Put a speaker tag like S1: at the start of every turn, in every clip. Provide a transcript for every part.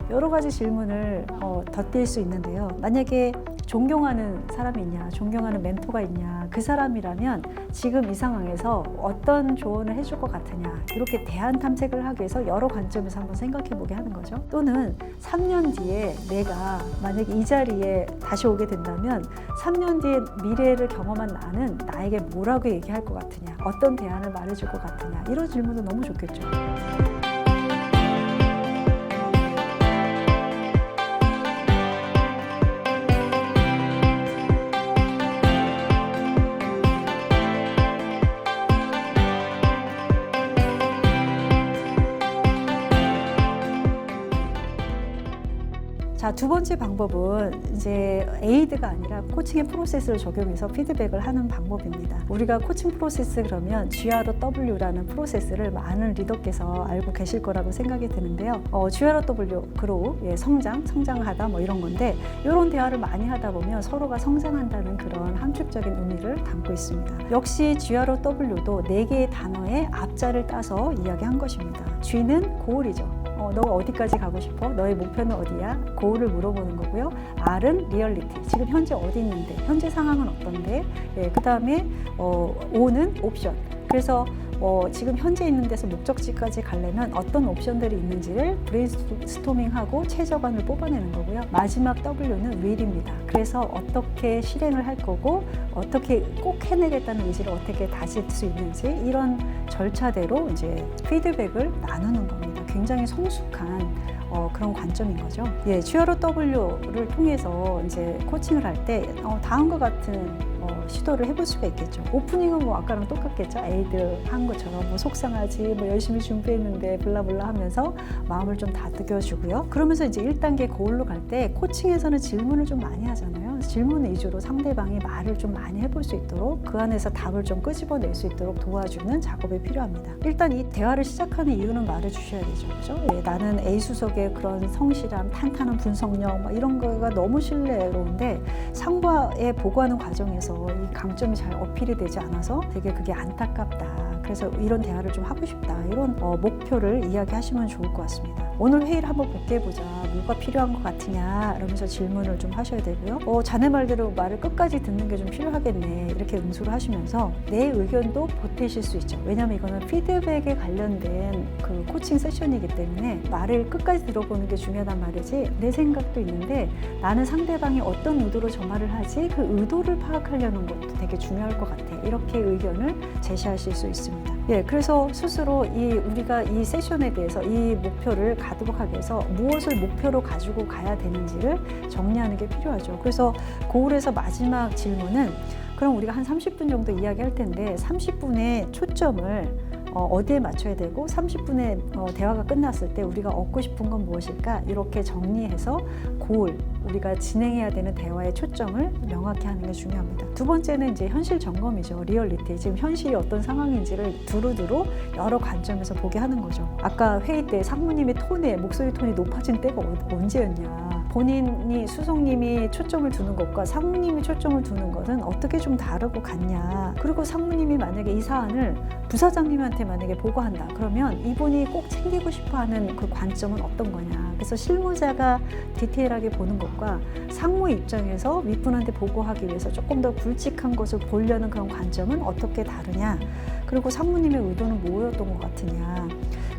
S1: 여러 가지 질문을 덧댈 수 있는데요. 만약에 존경하는 사람이 있냐, 존경하는 멘토가 있냐, 그 사람이라면 지금 이 상황에서 어떤 조언을 해줄 것 같으냐, 이렇게 대안 탐색을 하기 위해서 여러 관점에서 한번 생각해 보게 하는 거죠. 또는 3년 뒤에 내가 만약에 이 자리에 다시 오게 된다면 3년 뒤에 미래를 경험한 나는 나에게 뭐라고 얘기할 것 같으냐, 어떤 대안을 말해줄 것 같으냐, 이런 질문도 너무 좋겠죠. 자, 두 번째 방법은 이제 에이드가 아니라 코칭의 프로세스를 적용해서 피드백을 하는 방법입니다. 우리가 코칭 프로세스 그러면 GROW라는 프로세스를 많은 리더께서 알고 계실 거라고 생각이 드는데요. GROW, grow, 성장하다 뭐 이런 건데, 이런 대화를 많이 하다 보면 서로가 성장한다는 그런 함축적인 의미를 담고 있습니다. 역시 GROW도 4개의 단어의 앞자를 따서 이야기한 것입니다. G는 goal이죠. 너가 어디까지 가고 싶어? 너의 목표는 어디야? 고울을 물어보는 거고요. R은 리얼리티. 지금 현재 어디 있는데? 현재 상황은 어떤데? 그 다음에 O는 옵션. 그래서 지금 현재 있는 데서 목적지까지 가려면 어떤 옵션들이 있는지를 브레인스토밍하고 최저반을 뽑아내는 거고요. 마지막 W는 will입니다. 그래서 어떻게 실행을 할 거고 어떻게 꼭 해내겠다는 의지를 어떻게 다질 수 있는지, 이런 절차대로 이제 피드백을 나누는 겁니다. 굉장히 성숙한 그런 관점인 거죠. GROW를 통해서 이제 코칭을 할 때 다음과 같은 시도를 해볼 수가 있겠죠. 오프닝은 뭐 아까랑 똑같겠죠. 에이드 한 것처럼 뭐 속상하지, 뭐 열심히 준비했는데 블라블라 하면서 마음을 좀 다독여주고요. 그러면서 이제 1단계 고울로 갈 때 코칭에서는 질문을 좀 많이 하잖아요. 질문 위주로 상대방이 말을 좀 많이 해볼 수 있도록, 그 안에서 답을 좀 끄집어낼 수 있도록 도와주는 작업이 필요합니다. 일단 이 대화를 시작하는 이유는 말해 주셔야 되죠. 그렇죠? 나는 A 수석의 그런 성실함, 탄탄한 분석력, 막 이런 거가 너무 신뢰로운데 상과에 보고하는 과정에서 이 강점이 잘 어필이 되지 않아서 되게 그게 안타깝다. 그래서 이런 대화를 좀 하고 싶다. 이런 목표를 이야기하시면 좋을 것 같습니다. 오늘 회의를 한번 복귀해보자. 뭐가 필요한 것 같으냐? 이러면서 질문을 좀 하셔야 되고요. 자네 말대로 말을 끝까지 듣는 게 좀 필요하겠네. 이렇게 응수를 하시면서 내 의견도 보태실 수 있죠. 왜냐하면 이거는 피드백에 관련된 그 코칭 세션이기 때문에 말을 끝까지 들어보는 게 중요하단 말이지, 내 생각도 있는데 나는 상대방이 어떤 의도로 저 말을 하지? 그 의도를 파악하려는 것도 되게 중요할 것 같아. 이렇게 의견을 제시하실 수 있습니다. 그래서 스스로 우리가 이 세션에 대해서 이 목표를 가도록 위해서 무엇을 목표로 가지고 가야 되는지를 정리하는 게 필요하죠. 그래서 고울에서 마지막 질문은, 그럼 우리가 한 30분 정도 이야기할 텐데 30분의 초점을 어디에 맞춰야 되고 30분의 대화가 끝났을 때 우리가 얻고 싶은 건 무엇일까? 이렇게 정리해서 고울, 우리가 진행해야 되는 대화의 초점을 명확히 하는 게 중요합니다. 두 번째는 이제 현실 점검이죠. 리얼리티. 지금 현실이 어떤 상황인지를 두루두루 여러 관점에서 보게 하는 거죠. 아까 회의 때 상무님의 목소리 톤이 높아진 때가 언제였냐. 본인이 수석님이 초점을 두는 것과 상무님이 초점을 두는 것은 어떻게 좀 다르고 같냐. 그리고 상무님이 만약에 이 사안을 부사장님한테 만약에 보고한다. 그러면 이분이 꼭 챙기고 싶어하는 그 관점은 어떤 거냐. 그래서 실무자가 디테일하게 보는 것과 상무 입장에서 윗분한테 보고하기 위해서 조금 더 굵직한 것을 보려는 그런 관점은 어떻게 다르냐. 그리고 상무님의 의도는 뭐였던 것 같으냐.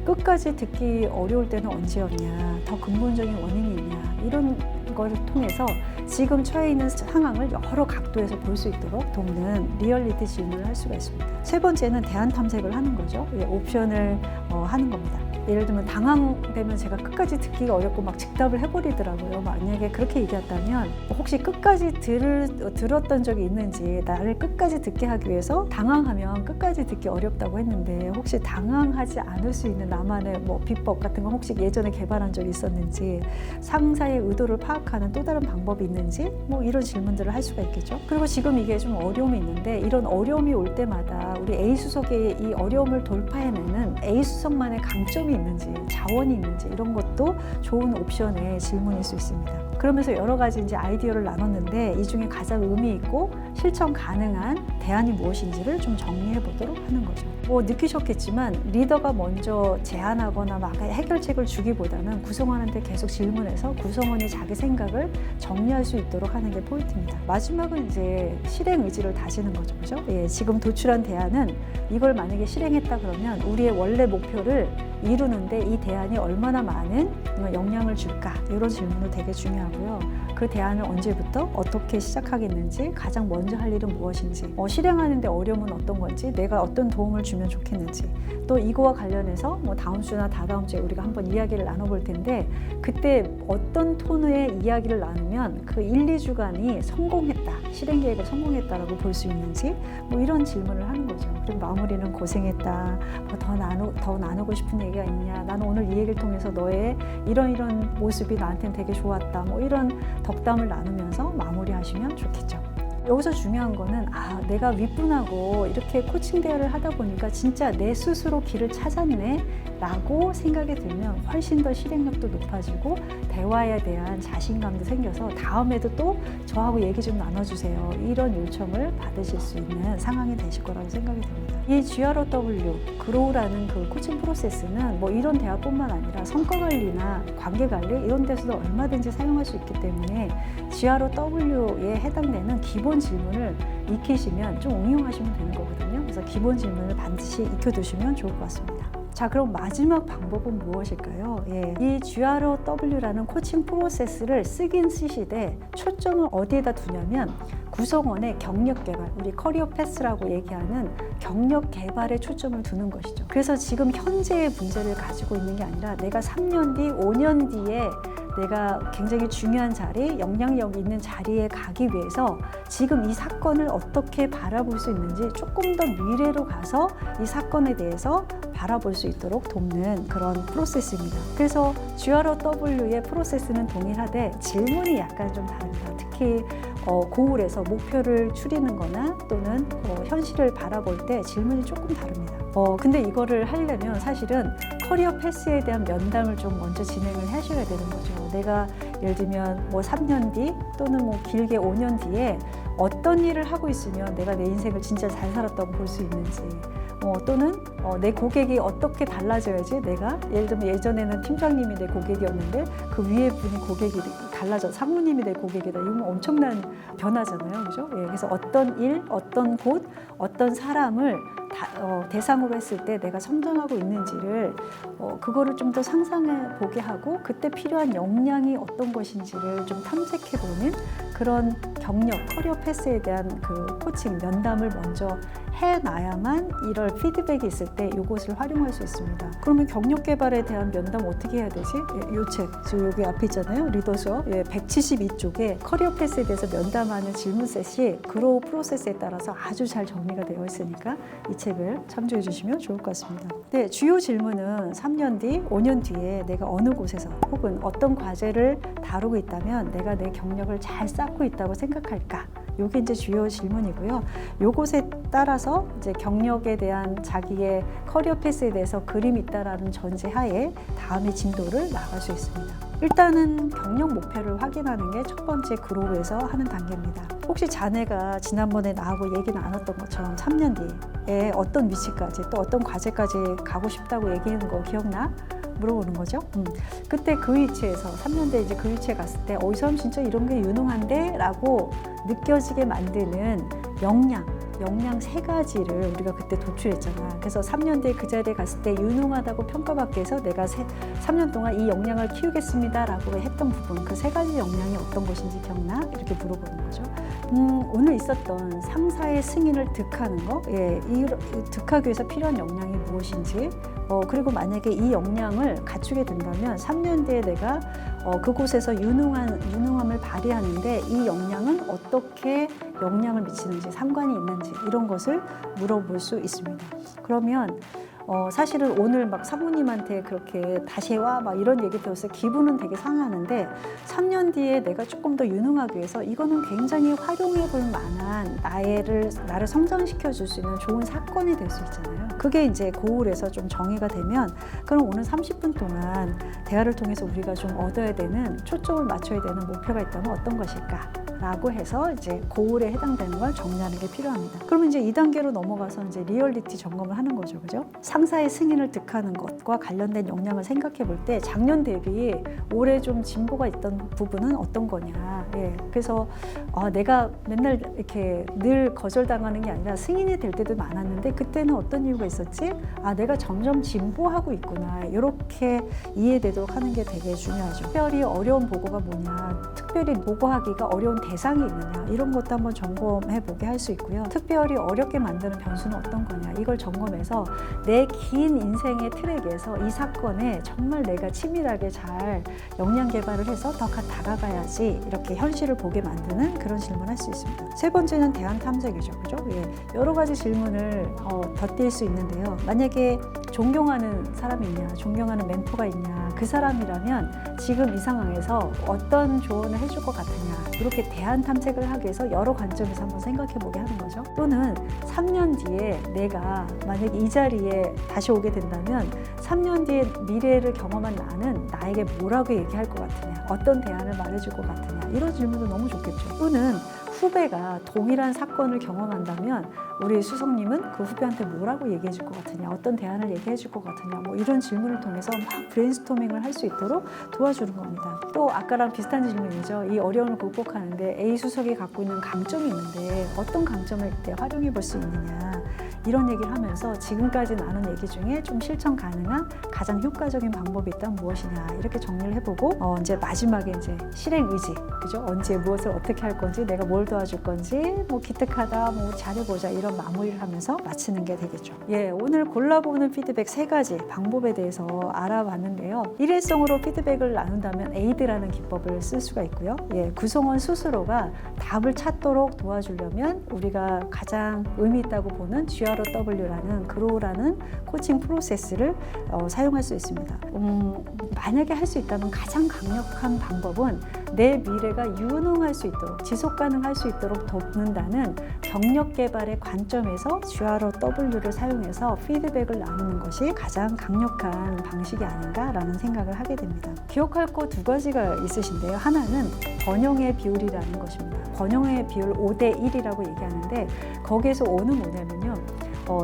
S1: 끝까지 듣기 어려울 때는 언제였냐. 더 근본적인 원인이 있냐. 이런 걸 통해서 지금 처해 있는 상황을 여러 각도에서 볼 수 있도록 돕는 리얼리티 질문을 할 수가 있습니다. 세 번째는 대안 탐색을 하는 거죠. 옵션을 하는 겁니다. 예를 들면 당황되면 제가 끝까지 듣기가 어렵고 막 즉답을 해버리더라고요. 만약에 그렇게 얘기했다면 혹시 끝까지 들었던 적이 있는지, 나를 끝까지 듣게 하기 위해서 당황하면 끝까지 듣기 어렵다고 했는데 혹시 당황하지 않을 수 있는 나만의 비법 같은 거 혹시 예전에 개발한 적이 있었는지, 상사의 의도를 파악하는 또 다른 방법이 있는지, 이런 질문들을 할 수가 있겠죠. 그리고 지금 이게 좀 어려움이 있는데, 이런 어려움이 올 때마다 우리 A 수석의 이 어려움을 돌파해내는 A 수석만의 강점이 힘이 있는지, 자원이 있는지 이런 것도 좋은 옵션의 질문일 수 있습니다. 그러면서 여러 가지 이제 아이디어를 나눴는데 이 중에 가장 의미 있고 실천 가능한 대안이 무엇인지를 좀 정리해 보도록 하는 거죠. 뭐 느끼셨겠지만 리더가 먼저 제안하거나 막 해결책을 주기보다는 구성원한테 계속 질문해서 구성원이 자기 생각을 정리할 수 있도록 하는 게 포인트입니다. 마지막은 이제 실행 의지를 다지는 거죠. 그죠? 예, 지금 도출한 대안은 이걸 만약에 실행했다 그러면 우리의 원래 목표를 이루는데 이 대안이 얼마나 많은 영향을 줄까? 이런 질문도 되게 중요하고요. 그 대안을 언제부터 어떻게 시작하겠는지, 가장 먼저 할 일은 무엇인지, 실행하는데 어려움은 어떤 건지, 내가 어떤 도움을 주면 좋겠는지, 또 이거와 관련해서 뭐 다음 주나 다다음 주에 우리가 한번 이야기를 나눠볼 텐데 그때 어떤 톤의 이야기를 나누면 그 1, 2주간이 성공했다, 실행 계획을 성공했다라고 볼 수 있는지 뭐 이런 질문을 하는 거죠. 그리고 마무리는 고생했다, 뭐 더 나누고 싶은 얘기가 있냐, 나는 오늘 이 얘기를 통해서 너의 이런 모습이 나한테는 되게 좋았다, 뭐 이런 덕담을 나누면서 마무리하시면 좋겠죠. 여기서 중요한 거는 내가 윗분하고 이렇게 코칭 대화를 하다 보니까 진짜 내 스스로 길을 찾았네 라고 생각이 들면 훨씬 더 실행력도 높아지고 대화에 대한 자신감도 생겨서 다음에도 또 저하고 얘기 좀 나눠주세요, 이런 요청을 받으실 수 있는 상황이 되실 거라고 생각이 듭니다. 이 GROW, 그로우라는 그 코칭 프로세스는 뭐 이런 대화뿐만 아니라 성과 관리나 관계 관리 이런 데서도 얼마든지 사용할 수 있기 때문에 GROW에 해당되는 기본 질문을 익히시면 좀 응용하시면 되는 거거든요. 그래서 기본 질문을 반드시 익혀두시면 좋을 것 같습니다. 자, 그럼 마지막 방법은 무엇일까요? 이 GROW라는 코칭 프로세스를 쓰긴 쓰시되 초점을 어디에다 두냐면 구성원의 경력 개발, 우리 커리어 패스라고 얘기하는 경력 개발에 초점을 두는 것이죠. 그래서 지금 현재의 문제를 가지고 있는 게 아니라 내가 3년 뒤, 5년 뒤에 내가 굉장히 중요한 자리, 영향력 있는 자리에 가기 위해서 지금 이 사건을 어떻게 바라볼 수 있는지 조금 더 미래로 가서 이 사건에 대해서 바라볼 수 있도록 돕는 그런 프로세스입니다. 그래서 GROW의 프로세스는 동일하되 질문이 약간 좀 다릅니다. 특히 고울에서 목표를 추리는 거나 또는 현실을 바라볼 때 질문이 조금 다릅니다. 근데 이거를 하려면 사실은 커리어 패스에 대한 면담을 좀 먼저 진행을 하셔야 되는 거죠. 내가 예를 들면 뭐 3년 뒤 또는 뭐 길게 5년 뒤에 어떤 일을 하고 있으면 내가 내 인생을 진짜 잘 살았다고 볼 수 있는지, 또는 내 고객이 어떻게 달라져야지 내가 예를 들면 예전에는 팀장님이 내 고객이었는데 그 위에 분이 고객이 달라져 상무님이 내 고객이다, 이건 엄청난 변화잖아요, 그죠? 그래서 어떤 일, 어떤 곳, 어떤 사람을 대상으로 했을 때 내가 성장하고 있는지를 그거를 좀 더 상상해 보게 하고 그때 필요한 역량이 어떤 것인지를 좀 탐색해 보는 그런 경력, 커리어 패스에 대한 그 코칭 면담을 먼저 해놔야만 이럴 피드백이 있을 때 이것을 활용할 수 있습니다. 그러면 경력 개발에 대한 면담 어떻게 해야 되지? 이 책, 지금 여기 앞에 있잖아요. 리더십 172쪽에 커리어 패스에 대해서 면담하는 질문셋이 그로우 프로세스에 따라서 아주 잘 정리가 되어 있으니까 이 책을 참조해 주시면 좋을 것 같습니다. 네, 주요 질문은 3년 뒤, 5년 뒤에 내가 어느 곳에서 혹은 어떤 과제를 다루고 있다면 내가 내 경력을 잘 쌓고 있다고 생각할까? 요게 이제 주요 질문이고요. 요것에 따라서 이제 경력에 대한 자기의 커리어 패스에 대해서 그림이 있다라는 전제하에 다음의 진도를 나갈 수 있습니다. 일단은 경력 목표를 확인하는 게 첫 번째 그로우에서 하는 단계입니다. 혹시 자네가 지난번에 나하고 얘기 나눴던 것처럼 3년 뒤에 어떤 위치까지 또 어떤 과제까지 가고 싶다고 얘기하는 거 기억나? 물어보는 거죠. 그때 그 위치에서 3년 뒤에 이제 그 위치에 갔을 때 이 사람 진짜 이런 게 유능한데? 라고 느껴지게 만드는 역량 3가지를 우리가 그때 도출했잖아. 그래서 3년 뒤에 그 자리에 갔을 때 유능하다고 평가받기 위해서 내가 3년 동안 이 역량을 키우겠습니다 라고 했던 부분, 그 3가지 역량이 어떤 것인지 기억나? 이렇게 물어보는 거죠. 오늘 있었던 상사의 승인을 득하는 거, 이 득하기 위해서 필요한 역량이 무엇인지, 그리고 만약에 이 역량을 갖추게 된다면 3년 뒤에 내가 그곳에서 유능함을 발휘하는데 이 역량은 어떻게 영향을 미치는지, 상관이 있는지 이런 것을 물어볼 수 있습니다. 그러면 사실은 오늘 막 사모님한테 그렇게 다시 와 막 이런 얘기 들었어요. 기분은 되게 상하는데 3년 뒤에 내가 조금 더 유능하기 위해서 이거는 굉장히 활용해 볼 만한 나를 성장시켜 줄 수 있는 좋은 사건이 될 수 있잖아요. 그게 이제 고울에서 좀 정의가 되면 그럼 오늘 30분 동안 대화를 통해서 우리가 좀 얻어야 되는 초점을 맞춰야 되는 목표가 있다면 어떤 것일까? 라고 해서 이제 고울에 해당되는 걸 정리하는 게 필요합니다. 그러면 이제 2단계로 넘어가서 이제 리얼리티 점검을 하는 거죠. 그죠? 상사의 승인을 득하는 것과 관련된 역량을 생각해 볼 때 작년 대비 올해 좀 진보가 있던 부분은 어떤 거냐. 예. 그래서 내가 맨날 이렇게 늘 거절당하는 게 아니라 승인이 될 때도 많았는데 그때는 어떤 이유가 있었지? 내가 점점 진보하고 있구나. 이렇게 이해되도록 하는 게 되게 중요하죠. 특별히 어려운 보고가 뭐냐. 특별히 보고하기가 어려운 대상이 있느냐 이런 것도 한번 점검해 보게 할 수 있고요. 특별히 어렵게 만드는 변수는 어떤 거냐 이걸 점검해서 내 긴 인생의 트랙에서 이 사건에 정말 내가 치밀하게 잘 역량 개발을 해서 더 다가가야지 이렇게 현실을 보게 만드는 그런 질문을 할 수 있습니다. 세 번째는 대안 탐색이죠. 그죠? 예. 여러 가지 질문을 덧댈 수 있는데요. 만약에 존경하는 사람이 있냐, 존경하는 멘토가 있냐, 그 사람이라면 지금 이 상황에서 어떤 조언을 해줄 것 같으냐 이렇게 대안 탐색을 하기 위해서 여러 관점에서 한번 생각해 보게 하는 거죠. 또는 3년 뒤에 내가 만약에 이 자리에 다시 오게 된다면 3년 뒤에 미래를 경험한 나는 나에게 뭐라고 얘기할 것 같으냐, 어떤 대안을 말해줄 것 같으냐 이런 질문도 너무 좋겠죠. 또는 후배가 동일한 사건을 경험한다면 우리 수석님은 그 후배한테 뭐라고 얘기해 줄 것 같으냐, 어떤 대안을 얘기해 줄 것 같으냐 뭐 이런 질문을 통해서 막 브레인스토밍을 할 수 있도록 도와주는 겁니다. 또 아까랑 비슷한 질문이죠. 이 어려움을 극복하는데 A 수석이 갖고 있는 강점이 있는데 어떤 강점을 그때 활용해 볼 수 있느냐 이런 얘기를 하면서 지금까지 나눈 얘기 중에 좀 실천 가능한 가장 효과적인 방법이 있다면 무엇이냐 이렇게 정리를 해보고 이제 마지막에 이제 실행 의지, 그죠? 언제 무엇을 어떻게 할 건지, 내가 뭘 도와줄 건지, 뭐 기특하다, 뭐 잘해보자 이런 마무리를 하면서 마치는 게 되겠죠. 예, 오늘 골라보는 피드백 3가지 방법에 대해서 알아봤는데요. 일회성으로 피드백을 나눈다면 에이드라는 기법을 쓸 수가 있고요. 예, 구성원 스스로가 답을 찾도록 도와주려면 우리가 가장 의미 있다고 보는 GROW라는 그로우라는 코칭 프로세스를 사용할 수 있습니다. 만약에 할 수 있다면 가장 강력한 방법은 내 미래가 유능할 수 있도록, 지속 가능할 수 있도록 돕는다는 경력 개발의 관점에서 GROW를 사용해서 피드백을 나누는 것이 가장 강력한 방식이 아닌가라는 생각을 하게 됩니다. 기억할 거 2가지가 있으신데요. 하나는 번영의 비율이라는 것입니다. 번영의 비율 5대1이라고 얘기하는데 거기에서 5는 뭐냐면요.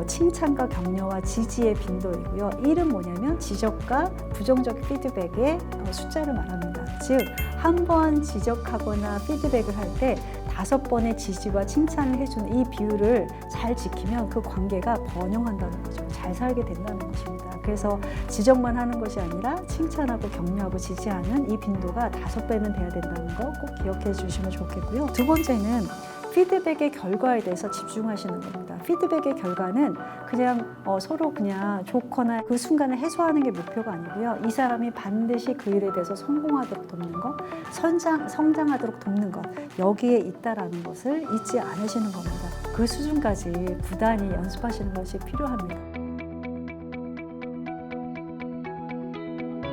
S1: 칭찬과 격려와 지지의 빈도이고요. 1은 뭐냐면 지적과 부정적 피드백의 숫자를 말합니다. 즉, 한 번 지적하거나 피드백을 할 때 5번의 지지와 칭찬을 해주는 이 비율을 잘 지키면 그 관계가 번영한다는 거죠. 잘 살게 된다는 것입니다. 그래서 지적만 하는 것이 아니라 칭찬하고 격려하고 지지하는 이 빈도가 5배는 돼야 된다는 거 꼭 기억해 주시면 좋겠고요. 2번째는 피드백의 결과에 대해서 집중하시는 겁니다. 피드백의 결과는 그냥 서로 그냥 좋거나 그 순간을 해소하는 게 목표가 아니고요. 이 사람이 반드시 그 일에 대해서 성공하도록 돕는 것, 성장하도록 돕는 것, 여기에 있다라는 것을 잊지 않으시는 겁니다. 그 수준까지 부단히 연습하시는 것이 필요합니다.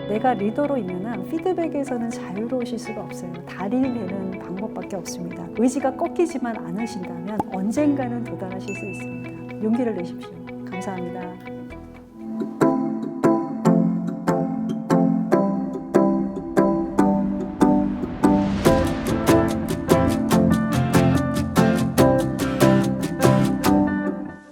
S1: 내가 리더로 있는 한 피드백에서는 자유로우실 수가 없어요. 달인이 되는 방법밖에 없습니다. 의지가 꺾이지만 않으신다면 언젠가는 도달하실 수 있습니다. 용기를 내십시오. 감사합니다.